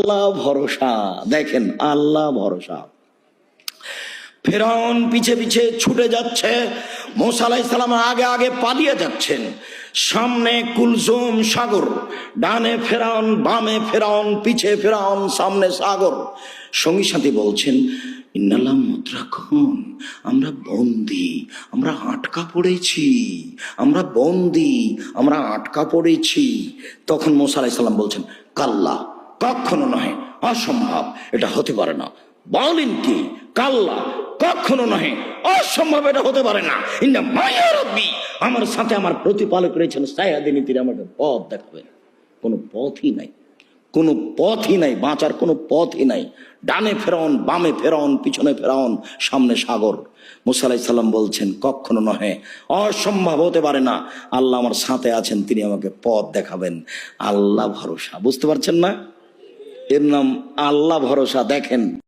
আল্লাহ ভরসা। দেখেন, আল্লাহ ভরসা। ফেরাউন পিছে পিছে ছুটে যাচ্ছে, মুসা আলাইহিস সালাম আগে আগে পালিয়ে যাচ্ছেন। সামনে কুলসুম সাগর, ডানে ফেরাউন, বামে ফেরাউন, পিছে ফেরাউন, সামনে সাগর। সঙ্গী সাথী বলছেন, ইন্নাল্লাহ মুদ্রাকুন, আমরা বন্দি, আমরা আটকা পড়েছি, আমরা বন্দি, আমরা আটকা পড়েছি। তখন মুসা আলাইহিস সালাম বলছেন, কাল্লা, কখনো নয়, অসম্ভব, এটা হতে পারে না। বলেন কি? কাল্লা, কখনো নয়, অসম্ভব, এটা হতে পারে না। ইন্না মায়া রাব্বি, আমার সাথে আমার প্রতিপালক রয়েছেন, সায়াদিনী, তিনি আমাকে পথ দেখাবেন। কোনো পথই নাই, কোনো পথই নাই, বাঁচার কোনো পথই নাই। ডানে ফেরাউন, বামে ফেরাউন, পিছনে ফেরাউন, সামনে সাগর। মুসা আলাইহিস সালাম বলছেন, কখনো নহে, অসম্ভব, হতে পারে না। আল্লাহ আমার সাথে আছেন, তিনি আমাকে পথ দেখাবেন। আল্লাহ ভরসা। বুঝতে পারছেন না? এর নাম আল্লাহ ভরসা। দেখেন।